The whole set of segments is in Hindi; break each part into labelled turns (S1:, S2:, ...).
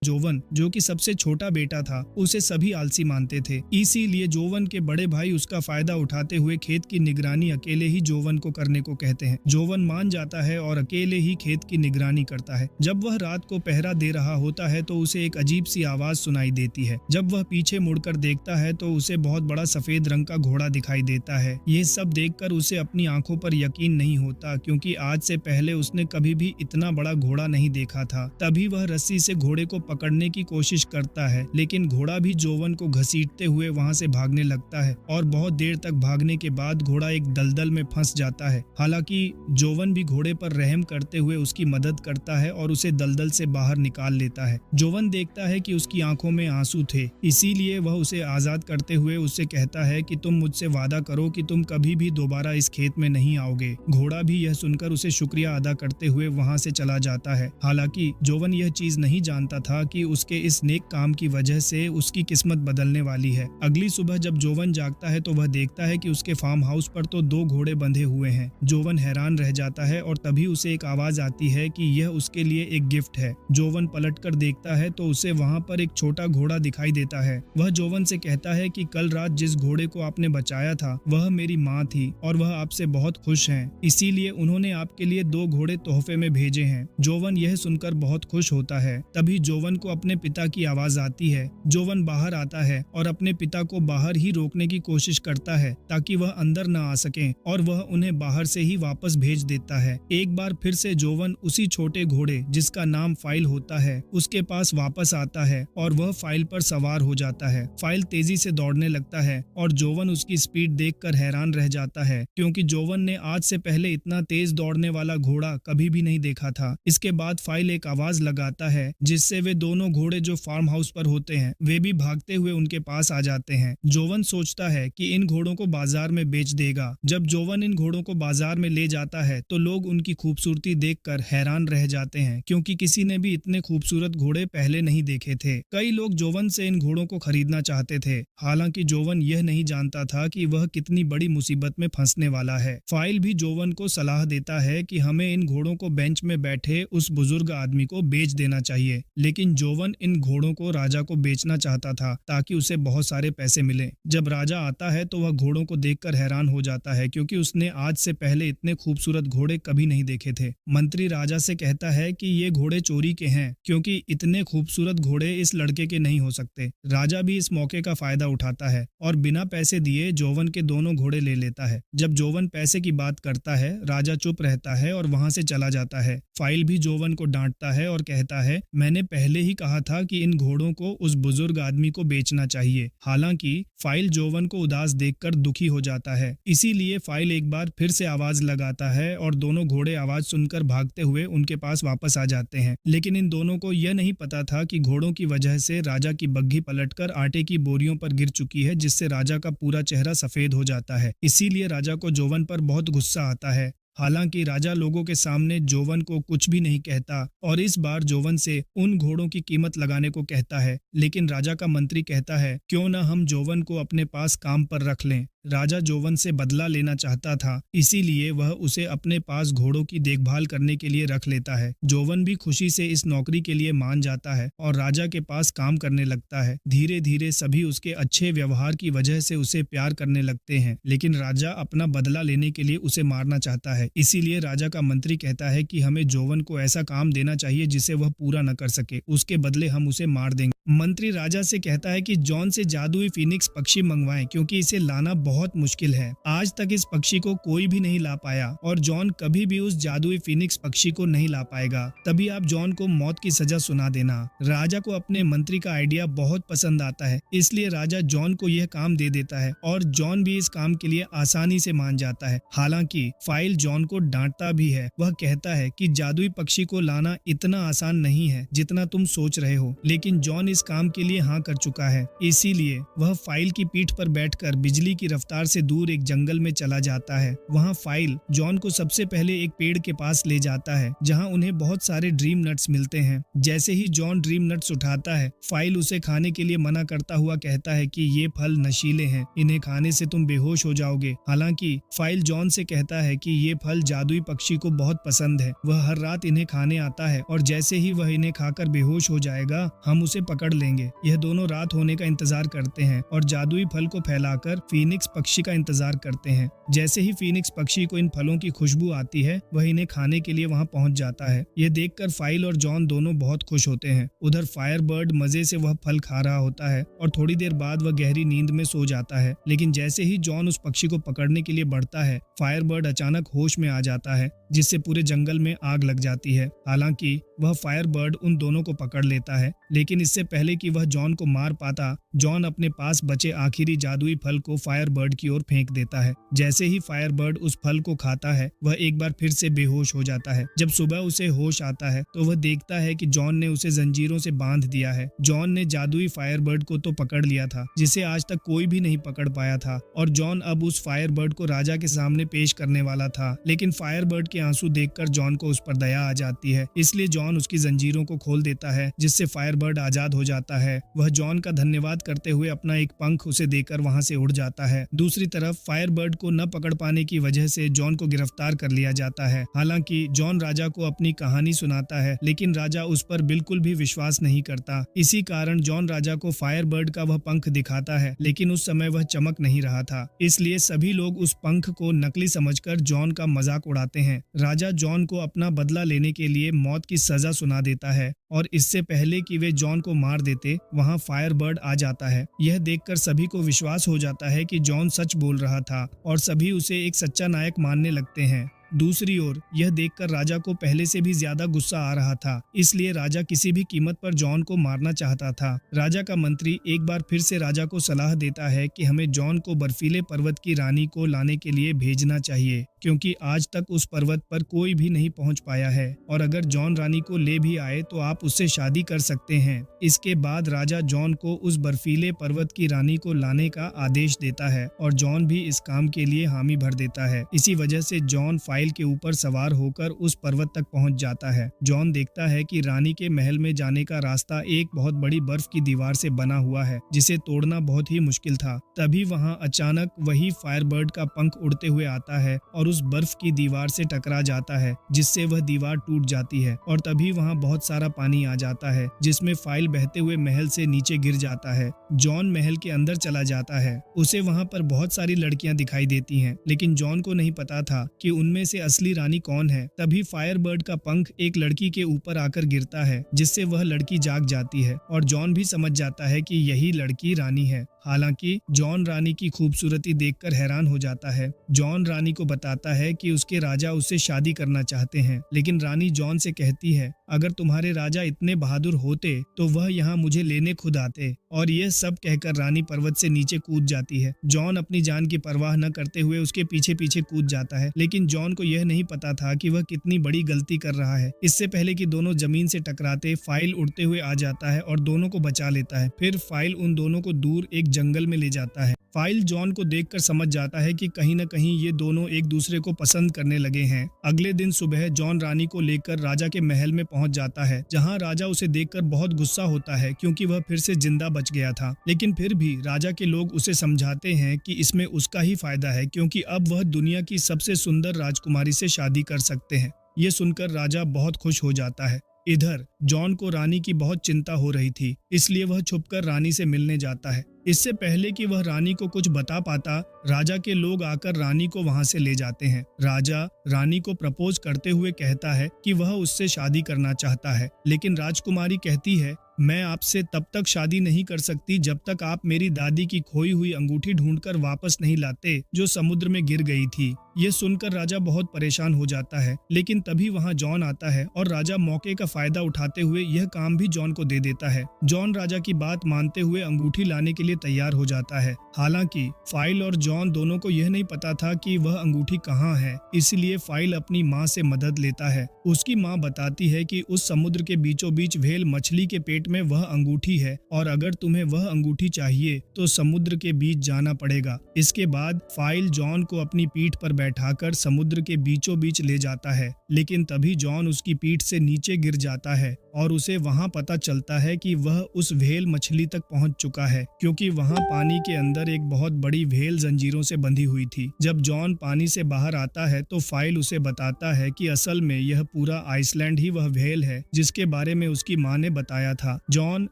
S1: जोवन, जो कि सबसे छोटा बेटा था, उसे सभी आलसी मानते थे। इसीलिए जोवन के बड़े भाई उसका फायदा उठाते हुए खेत की निगरानी अकेले ही जोवन को करने को कहते हैं। जोवन मान जाता है और अकेले ही खेत की निगरानी करता है। जब वह रात को पहरा दे रहा होता है तो उसे एक अजीब सी आवाज सुनाई देती है। जब वह पीछे मुड़कर देखता है तो उसे बहुत बड़ा सफेद रंग का घोड़ा दिखाई देता है। यह सब देखकर उसे अपनी आंखों पर यकीन नहीं होता, क्योंकि आज से पहले उसने कभी भी इतना बड़ा घोड़ा नहीं देखा था। तभी वह रस्सी से घोड़े को पकड़ने की कोशिश करता है, लेकिन घोड़ा भी जोवन को घसीटते हुए वहां से भागने लगता है और बहुत देर तक भागने के बाद घोड़ा एक दलदल में फंस जाता है। हालांकि जोवन भी घोड़े पर रहम करते हुए उसकी मदद करता है और उसे दलदल से बाहर निकाल लेता है। जोवन देखता है कि उसकी आंखों में आंसू थे, इसीलिए वह उसे आजाद करते हुए उससे कहता है कि तुम मुझसे वादा करो कि तुम कभी भी दोबारा इस खेत में नहीं आओगे। घोड़ा भी यह सुनकर उसे शुक्रिया अदा करते हुए वहां से चला जाता है। हालांकि जोवन यह चीज नहीं जानता था कि उसके इस नेक काम की वजह से उसकी किस्मत बदलने वाली है। अगली सुबह जब जोवन जागता है तो वह देखता है कि उसके फार्म हाउस पर तो 2 घोड़े बंधे हुए हैं। जोवन हैरान रह जाता है और तभी उसे एक आवाज आती है कि यह उसके लिए एक गिफ्ट है। जोवन पलटकर देखता है तो उसे वहां पर एक छोटा घोड़ा दिखाई देता है। वह जोवन से कहता है कि कल रात जिस घोड़े को आपने बचाया था वह मेरी माँ थी और वह आपसे बहुत खुश हैं, इसीलिए उन्होंने आपके लिए 2 घोड़े तोहफे में भेजे हैं। जोवन यह सुनकर बहुत खुश होता है। तभी जोवन को अपने पिता की आवाज आती है। जोवन बाहर आता है और अपने पिता को बाहर ही रोकने की कोशिश करता है ताकि वह अंदर न आ सकें, और वह उन्हें बाहर से ही वापस भेज देता है। एक बार फिर से जोवन उसी छोटे घोड़े जिसका नाम फाइल होता है उसके पास वापस आता है और वह फाइल पर सवार हो जाता है। फाइल तेजी से दौड़ने लगता है और जोवन उसकी स्पीड देखकर हैरान रह जाता है, क्योंकि जोवन ने आज से पहले इतना तेज दौड़ने वाला घोड़ा कभी भी नहीं देखा था। इसके बाद फाइल एक आवाज लगाता है जिससे वे दोनों घोड़े जो फार्म हाउस पर होते हैं वे भी भागते हुए उनके पास आ जाते हैं। जोवन सोचता है कि इन घोड़ों को बाजार में बेच देगा। जब जोवन इन घोड़ों को बाजार में ले जाता है तो लोग उनकी खूबसूरती देखकर हैरान रह जाते हैं, क्योंकि किसी ने भी इतने खूबसूरत घोड़े पहले नहीं देखे थे। कई लोग जोवन से इन घोड़ों को खरीदना चाहते थे। हालांकि जोवन यह नहीं जानता था कि वह कितनी बड़ी मुसीबत में फंसने वाला है। फाइल भी जोवन को सलाह देता है कि हमें इन घोड़ों को बेंच में बैठे उस बुजुर्ग आदमी को बेच देना चाहिए, लेकिन जोवन इन घोड़ों को राजा को बेचना चाहता था ताकि उसे बहुत सारे पैसे मिले। जब राजा आता है तो वह घोड़ों को देखकर हैरान हो जाता है, क्योंकि उसने आज से पहले इतने खूबसूरत घोड़े कभी नहीं देखे थे। मंत्री राजा से कहता है कि ये घोड़े चोरी के हैं, क्योंकि इतने खूबसूरत घोड़े इस लड़के के नहीं हो सकते। राजा भी इस मौके का फायदा उठाता है और बिना पैसे दिए जोवन के दोनों घोड़े ले लेता है। जब जोवन पैसे की बात करता है राजा चुप रहता है और वहां से चला जाता है। फाइल भी जोवन को डांटता है और कहता है, मैंने पहले ही कहा था कि इन घोड़ों को उस बुजुर्ग आदमी को बेचना चाहिए। हालांकि फाइल जोवन को उदास देखकर दुखी हो जाता है, इसीलिए फाइल एक बार फिर से आवाज लगाता है और दोनों घोड़े आवाज सुनकर भागते हुए उनके पास वापस आ जाते हैं। लेकिन इन दोनों को यह नहीं पता था कि घोड़ों की वजह से राजा की बग्घी पलटकर आटे की बोरियों पर गिर चुकी है, जिससे राजा का पूरा चेहरा सफेद हो जाता है। इसीलिए राजा को जोवन पर बहुत गुस्सा आता है। हालांकि राजा लोगों के सामने जोवन को कुछ भी नहीं कहता और इस बार जोवन से उन घोड़ों की कीमत लगाने को कहता है, लेकिन राजा का मंत्री कहता है क्यों न हम जोवन को अपने पास काम पर रख लें। राजा जोवन से बदला लेना चाहता था, इसीलिए वह उसे अपने पास घोड़ों की देखभाल करने के लिए रख लेता है। जोवन भी खुशी से इस नौकरी के लिए मान जाता है और राजा के पास काम करने लगता है। धीरे धीरे सभी उसके अच्छे व्यवहार की वजह से उसे प्यार करने लगते हैं, लेकिन राजा अपना बदला लेने के लिए उसे मारना चाहता है। इसीलिए राजा का मंत्री कहता है कि हमें जोवन को ऐसा काम देना चाहिए जिसे वह पूरा न कर सके, उसके बदले हम उसे मार देंगे। मंत्री राजा से कहता है कि जॉन से जादुई फीनिक्स पक्षी मंगवाएं, क्योंकि इसे लाना बहुत मुश्किल है। आज तक इस पक्षी को कोई भी नहीं ला पाया और जॉन कभी भी उस जादुई फीनिक्स पक्षी को नहीं ला पाएगा। तभी आप जॉन को मौत की सजा सुना देना। राजा को अपने मंत्री का आइडिया बहुत पसंद आता है, इसलिए राजा जॉन को यह काम दे देता है और जॉन भी इस काम के लिए आसानी से मान जाता है। हालांकि फाइल जॉन को डांटता भी है। वह कहता है कि जादुई पक्षी को लाना इतना आसान नहीं है जितना तुम सोच रहे हो, लेकिन जॉन इस काम के लिए हाँ कर चुका है। इसीलिए वह फाइल की पीठ पर बैठकर बिजली की रफ्तार से दूर एक जंगल में चला जाता है। वहाँ फाइल जॉन को सबसे पहले एक पेड़ के पास ले जाता है जहाँ उन्हें बहुत सारे ड्रीम नट्स मिलते हैं। जैसे ही जॉन ड्रीम नट्स उठाता है, फाइल उसे खाने के लिए मना करता हुआ कहता है कि ये फल नशीले हैं, इन्हें खाने से तुम बेहोश हो जाओगे। हालांकि फाइल जॉन से कहता है कि ये फल जादुई पक्षी को बहुत पसंद है। वह हर रात इन्हें खाने आता है और जैसे ही वह इन्हें खाकर बेहोश हो जाएगा हम उसे पकड़ लेंगे। यह दोनों रात होने का इंतजार करते हैं और जादुई फल को फैलाकर फीनिक्स पक्षी का इंतजार करते हैं। जैसे ही फीनिक्स पक्षी को इन फलों की खुशबू आती है वह इन्हें खाने के लिए वहां पहुंच जाता है। यह देखकर फाइल और जॉन दोनों बहुत खुश होते हैं। उधर फायरबर्ड मजे से वह फल खा रहा होता है और थोड़ी देर बाद वह गहरी नींद में सो जाता है। लेकिन जैसे ही जॉन उस पक्षी को पकड़ने के लिए बढ़ता है फायरबर्ड अचानक होश में आ जाता है, जिससे पूरे जंगल में आग लग जाती है। हालांकि वह फायरबर्ड उन दोनों को पकड़ लेता है, लेकिन इससे पहले कि वह जॉन को मार पाता जॉन अपने पास बचे आखिरी जादुई फल को फायरबर्ड की ओर फेंक देता है। जैसे ही फायरबर्ड उस फल को खाता है वह एक बार फिर से बेहोश हो जाता है। जब सुबह उसे होश आता है तो वह देखता है कि जॉन ने उसे जंजीरों से बांध दिया है। जॉन ने जादुई फायरबर्ड को तो पकड़ लिया था जिसे आज तक कोई भी नहीं पकड़ पाया था और जॉन अब उस फायरबर्ड को राजा के सामने पेश करने वाला था। लेकिन फायरबर्ड के आंसू देखकर जॉन को उस पर दया आ जाती है, इसलिए जॉन उसकी जंजीरों को खोल देता है जिससे फायरबर्ड आजाद हो जाता है। वह जॉन का धन्यवाद करते हुए अपना एक पंख उसे देकर वहां से उड़ जाता है। दूसरी तरफ फायरबर्ड को न पकड़ पाने की वजह से जॉन को गिरफ्तार कर लिया जाता है। हालांकि जॉन राजा को अपनी कहानी सुनाता है लेकिन राजा उस पर बिल्कुल भी विश्वास नहीं करता। इसी कारण जॉन राजा को फायरबर्ड का वह पंख दिखाता है, लेकिन उस समय वह चमक नहीं रहा था, इसलिए सभी लोग उस पंख को नकली समझकर जॉन का मजाक उड़ाते हैं। राजा जॉन को अपना बदला लेने के लिए मौत की सजा सुना देता है और इससे पहले कि वे जॉन को मार देते वहां फायरबर्ड आ जाता है। यह देखकर सभी को विश्वास हो जाता है कि जॉन सच बोल रहा था और सभी उसे एक सच्चा नायक मानने लगते हैं। दूसरी ओर यह देखकर राजा को पहले से भी ज्यादा गुस्सा आ रहा था, इसलिए राजा किसी भी कीमत पर जॉन को मारना चाहता था। राजा का मंत्री एक बार फिर से राजा को सलाह देता है कि हमें जॉन को बर्फीले पर्वत की रानी को लाने के लिए भेजना चाहिए, क्योंकि आज तक उस पर्वत पर कोई भी नहीं पहुंच पाया है और अगर जॉन रानी को ले भी आए तो आप उससे शादी कर सकते हैं। इसके बाद राजा जॉन को उस बर्फीले पर्वत की रानी को लाने का आदेश देता है और जॉन भी इस काम के लिए हामी भर देता है। इसी वजह से जॉन फाइल के ऊपर सवार होकर उस पर्वत तक पहुंच जाता है। जॉन देखता है कि रानी के महल में जाने का रास्ता एक बहुत बड़ी बर्फ की दीवार से बना हुआ है जिसे तोड़ना बहुत ही मुश्किल था। तभी वहां अचानक वही फायरबर्ड का पंख उड़ते हुए आता है और उस बर्फ की दीवार से टकरा जाता है, जिससे वह दीवार टूट जाती है और तभी वहां बहुत सारा पानी आ जाता है जिसमें फाइल बहते हुए महल से नीचे गिर जाता है। जॉन महल के अंदर चला जाता है। उसे वहां पर बहुत सारी लड़कियां दिखाई देती हैं, लेकिन जॉन को नहीं पता था कि उनमें से असली रानी कौन है। तभी फायरबर्ड का पंख एक लड़की के ऊपर आकर गिरता है, जिससे वह लड़की जाग जाती है और जॉन भी समझ जाता है कि यही लड़की रानी है। हालांकि जॉन रानी की खूबसूरती देखकर हैरान हो जाता है। जॉन रानी को बताता है कि उसके राजा उससे शादी करना चाहते हैं, लेकिन रानी जॉन से कहती है अगर तुम्हारे राजा इतने बहादुर होते तो वह यहाँ मुझे लेने खुद आते। और यह सब कहकर रानी पर्वत से नीचे कूद जाती है। जॉन अपनी जान की परवाह न करते हुए उसके पीछे पीछे कूद जाता है, लेकिन जॉन को यह नहीं पता था कि वह कितनी बड़ी गलती कर रहा है। इससे पहले कि दोनों जमीन से टकराते फाइल उड़ते हुए आ जाता है और दोनों को बचा लेता है। फिर फाइल उन दोनों को दूर एक जंगल में ले जाता है। फाइल जॉन को देखकर समझ जाता है कि कहीं न कहीं ये दोनों एक दूसरे को पसंद करने लगे हैं। अगले दिन सुबह जॉन रानी को लेकर राजा के महल में पहुंच जाता है, जहां राजा उसे देखकर बहुत गुस्सा होता है क्योंकि वह फिर से जिंदा बच गया था। लेकिन फिर भी राजा के लोग उसे समझाते हैं कि इसमें उसका ही फायदा है, क्योंकि अब वह दुनिया की सबसे सुंदर राजकुमारी से शादी कर सकते हैं। ये सुनकर राजा बहुत खुश हो जाता है। इधर जॉन को रानी की बहुत चिंता हो रही थी, इसलिए वह छुपकर रानी से मिलने जाता है। इससे पहले कि वह रानी को कुछ बता पाता, राजा के लोग आकर रानी को वहां से ले जाते हैं। राजा रानी को प्रपोज करते हुए कहता है कि वह उससे शादी करना चाहता है, लेकिन राजकुमारी कहती है मैं आपसे तब तक शादी नहीं कर सकती जब तक आप मेरी दादी की खोई हुई अंगूठी ढूंढकर वापस नहीं लाते, जो समुद्र में गिर गई थी। ये सुनकर राजा बहुत परेशान हो जाता है, लेकिन तभी वहां जॉन आता है और राजा मौके का फायदा उठाते हुए यह काम भी जॉन को दे देता है। जॉन राजा की बात मानते हुए अंगूठी लाने के लिए तैयार हो जाता है। हालांकि फाइल और जॉन दोनों को यह नहीं पता था कि वह अंगूठी कहाँ है, इसलिए फाइल अपनी माँ से मदद लेता है। उसकी माँ बताती है कि उस समुद्र के बीचों बीच व्हेल मछली के पेट पॉकेट में वह अंगूठी है और अगर तुम्हें वह अंगूठी चाहिए तो समुद्र के बीच जाना पड़ेगा। इसके बाद फाइल जॉन को अपनी पीठ पर बैठाकर समुद्र के बीचों बीच ले जाता है, लेकिन तभी जॉन उसकी पीठ से नीचे गिर जाता है और उसे वहां पता चलता है कि वह उस व्हेल मछली तक पहुंच चुका है, क्योंकि वहां पानी के अंदर एक बहुत बड़ी व्हेल जंजीरों से बंधी हुई थी। जब जॉन पानी से बाहर आता है तो फाइल उसे बताता है कि असल में यह पूरा आइसलैंड ही वह व्हेल है जिसके बारे में उसकी माँ ने बताया था। जॉन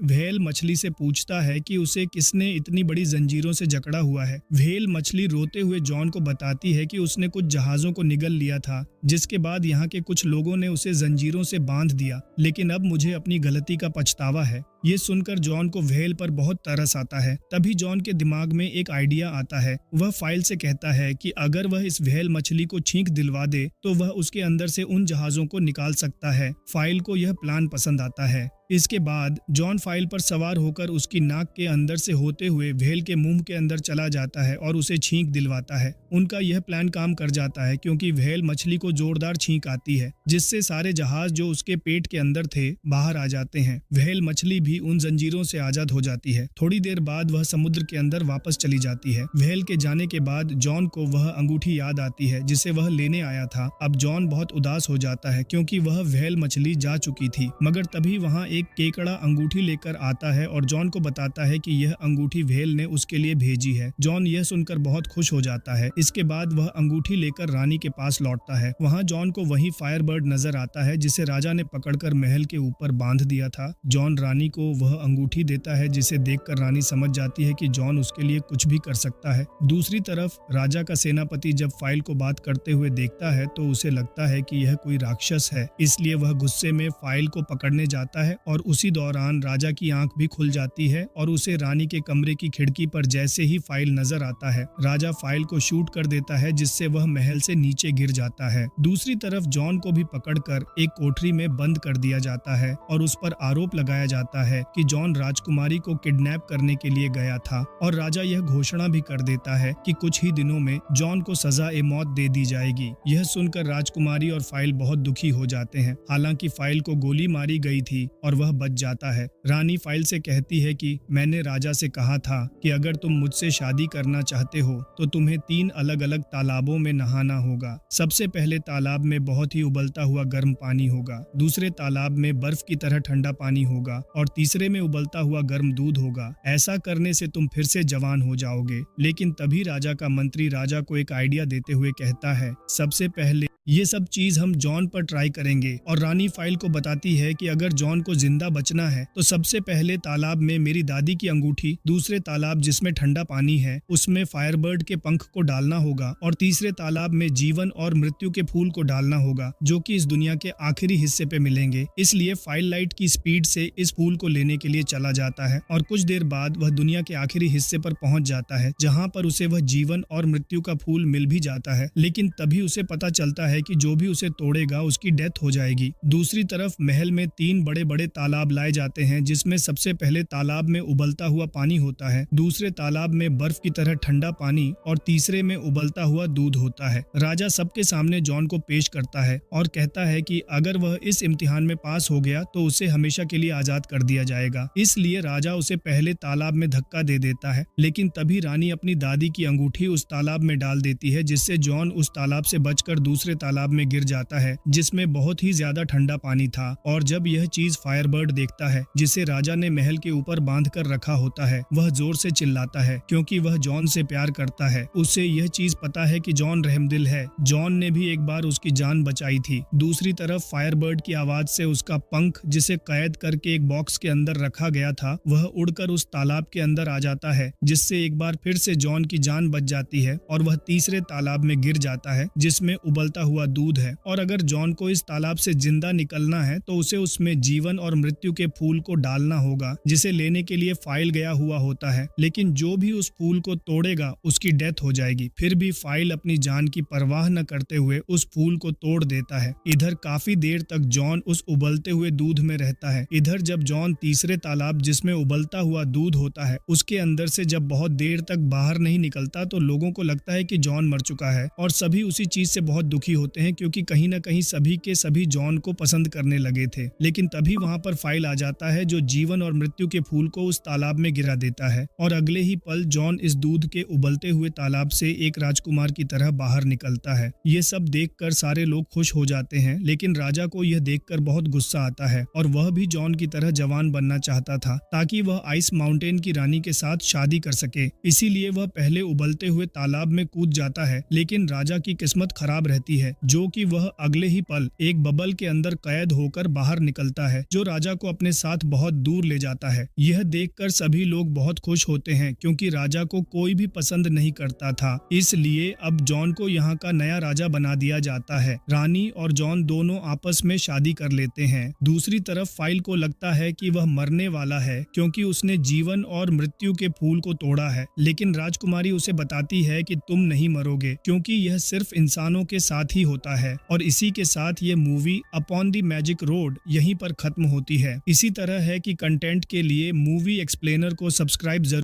S1: व्हेल मछली से पूछता है कि उसे किसने इतनी बड़ी जंजीरों से जकड़ा हुआ है। व्हेल मछली रोते हुए जॉन को बताती है कि उसने कुछ जहाजों को निगल लिया था, जिसके बाद यहाँ के कुछ लोगों ने उसे जंजीरों से बांध दिया, लेकिन अब मुझे अपनी गलती का पछतावा है। ये सुनकर जॉन को व्हेल पर बहुत तरस आता है। तभी जॉन के दिमाग में एक आइडिया आता है। वह फाइल से कहता है कि अगर वह इस व्हेल मछली को छींक दिलवा दे तो वह उसके अंदर से उन जहाजों को निकाल सकता है। फाइल को यह प्लान पसंद आता है। इसके बाद जॉन फाइल पर सवार होकर उसकी नाक के अंदर से होते हुए व्हेल के मुंह के अंदर चला जाता है और उसे छींक दिलवाता है। उनका यह प्लान काम कर जाता है, क्योंकि व्हेल मछली को जोरदार छींक आती है, जिससे सारे जहाज जो उसके पेट के अंदर थे बाहर आ जाते हैं। व्हेल मछली भी उन जंजीरों से आजाद हो जाती है। थोड़ी देर बाद वह समुद्र के अंदर वापस चली जाती है। व्हेल के जाने के बाद जॉन को वह अंगूठी याद आती है जिसे वह लेने आया था। अब जॉन बहुत उदास हो जाता है, क्योंकि वह व्हेल मछली जा चुकी थी। मगर तभी वहाँ एक केकड़ा अंगूठी लेकर आता है और जॉन को बताता है कि यह अंगूठी व्हेल ने उसके लिए भेजी है। जॉन यह सुनकर बहुत खुश हो जाता है। इसके बाद वह अंगूठी लेकर रानी के पास लौटता है। वहाँ जॉन को वही फायरबर्ड नजर आता है जिसे राजा ने पकड़कर महल के ऊपर बांध दिया था। जॉन रानी को वह अंगूठी देता है, जिसे देखकर रानी समझ जाती है कि जॉन उसके लिए कुछ भी कर सकता है। दूसरी तरफ राजा का सेनापति जब फाइल को बात करते हुए देखता है तो उसे लगता है कि यह कोई राक्षस है, इसलिए वह गुस्से में फाइल को पकड़ने जाता है और उसी दौरान राजा की आंख भी खुल जाती है और उसे रानी के कमरे की खिड़की पर जैसे ही फाइल नजर आता है, राजा फाइल को शूट कर देता है, जिससे वह महल से नीचे गिर जाता है। दूसरी तरफ जॉन को भी पकड़कर एक कोठरी में बंद कर दिया जाता है और उस पर आरोप लगाया जाता है कि जॉन राजकुमारी को किडनैप करने के लिए गया था, और राजा यह घोषणा भी कर देता है कि कुछ ही दिनों में जॉन को सजा-ए मौत दे दी जाएगी। यह सुनकर राजकुमारी और फाइल बहुत दुखी हो जाते हैं। हालांकि फाइल को गोली मारी गई थी और वह बच जाता है। रानी फाइल से कहती है कि मैंने राजा से कहा था कि अगर तुम मुझसे शादी करना चाहते हो तो तुम्हें 3 अलग अलग तालाबों में नहाना होगा। सबसे पहले तालाब में बहुत ही उबलता हुआ गर्म पानी होगा, दूसरे तालाब में बर्फ की तरह ठंडा पानी होगा और तीसरे में उबलता हुआ गर्म दूध होगा। ऐसा करने से तुम फिर से जवान हो जाओगे। लेकिन तभी राजा का मंत्री राजा को एक आइडिया देते हुए कहता है, सबसे पहले ये सब चीज हम जॉन पर ट्राई करेंगे। और रानी फाइल को बताती है कि अगर जॉन को जिंदा बचना है तो सबसे पहले तालाब में मेरी दादी की अंगूठी, दूसरे तालाब जिसमें ठंडा पानी है उसमें फायरबर्ड के पंख को डालना होगा और तीसरे तालाब में जीवन और मृत्यु के फूल को डालना होगा, जो कि इस दुनिया के आखिरी हिस्से पे मिलेंगे। इसलिए फाइल लाइट की स्पीड से इस फूल को लेने के लिए चला जाता है और कुछ देर बाद वह दुनिया के आखिरी हिस्से पर पहुंच जाता है, जहाँ पर उसे वह जीवन और मृत्यु का फूल मिल भी जाता है। लेकिन तभी उसे पता चलता है कि जो भी उसे तोड़ेगा उसकी डेथ हो जाएगी। दूसरी तरफ महल में 3 बड़े बड़े तालाब लाए जाते हैं, जिसमें सबसे पहले तालाब में उबलता हुआ पानी होता है, दूसरे तालाब में बर्फ की तरह ठंडा पानी और तीसरे में उबलता हुआ दूध होता है। राजा सबके सामने जॉन को पेश करता है और कहता है कि अगर वह इस इम्तिहान में पास हो गया तो उसे हमेशा के लिए आजाद कर दिया जाएगा। इसलिए राजा उसे पहले तालाब में धक्का दे देता है, लेकिन तभी रानी अपनी दादी की अंगूठी उस तालाब में डाल देती है, जिससे जॉन उस तालाब से बचकर दूसरे तालाब में गिर जाता है, जिसमें बहुत ही ज्यादा ठंडा पानी था। और जब यह चीज फायरबर्ड देखता है, जिसे राजा ने महल के ऊपर बांध कर रखा होता है, वह जोर से चिल्लाता है, क्योंकि वह जॉन से प्यार करता है। उसे यह चीज पता है कि जॉन रहमदिल है, जॉन ने भी एक बार उसकी जान बचाई थी। दूसरी तरफ फायरबर्ड की आवाज से उसका पंख, जिसे कैद करके एक बॉक्स के अंदर रखा गया था, वह उड़कर उस तालाब के अंदर आ जाता है, जिससे एक बार फिर से जॉन की जान बच जाती है और वह तीसरे तालाब में गिर जाता है, जिसमें उबलता हुआ दूध है। और अगर जॉन को इस तालाब से जिंदा निकलना है तो उसे उसमें जीवन और मृत्यु के फूल को डालना होगा, जिसे लेने के लिए फाइल गया हुआ होता है। लेकिन जो भी उस फूल को तोड़ेगा उसकी डेथ हो जाएगी। फिर भी फाइल अपनी जान की परवाह न करते हुए उस फूल को तोड़ देता है। इधर काफी देर तक जॉन उस उबलते हुए दूध में रहता है। इधर जब जॉन तीसरे तालाब, जिसमें उबलता हुआ दूध होता है, उसके अंदर से जब बहुत देर तक बाहर नहीं निकलता तो लोगों को लगता है कि जॉन मर चुका है और सभी उसी चीज से बहुत दुखी होते हैं क्योंकि कहीं ना कहीं सभी के सभी जॉन को पसंद करने लगे थे। लेकिन तभी वहां पर फाइल आ जाता है जो जीवन और मृत्यु के फूल को उस तालाब में गिरा देता है और अगले ही पल जॉन इस दूध के उबलते हुए तालाब से एक राजकुमार की तरह बाहर निकलता है। ये सब देखकर सारे लोग खुश हो जाते हैं, लेकिन राजा को यह देखकर बहुत गुस्सा आता है और वह भी जॉन की तरह जवान बनना चाहता था ताकि वह आइस माउंटेन की रानी के साथ शादी कर सके। इसीलिए वह पहले उबलते हुए तालाब में कूद जाता है, लेकिन राजा की किस्मत खराब रहती है जो कि वह अगले ही पल एक बबल के अंदर कैद होकर बाहर निकलता है जो राजा को अपने साथ बहुत दूर ले जाता है। यह देखकर सभी लोग बहुत खुश होते हैं क्योंकि राजा को कोई भी पसंद नहीं करता था, इसलिए अब जॉन को यहाँ का नया राजा बना दिया जाता है। रानी और जॉन दोनों आपस में शादी कर लेते हैं। दूसरी तरफ फाइल को लगता है कि वह मरने वाला है क्योंकि उसने जीवन और मृत्यु के फूल को तोड़ा है, लेकिन राजकुमारी उसे बताती है कि तुम नहीं मरोगे क्योंकि यह सिर्फ इंसानों के साथ ही होता है। और इसी के साथ ये movie upon the magic road यहीं पर खत्म होती है। इसी तरह है कि कंटेंट के लिए मूवी एक्सप्लेनर को सब्सक्राइब जरूर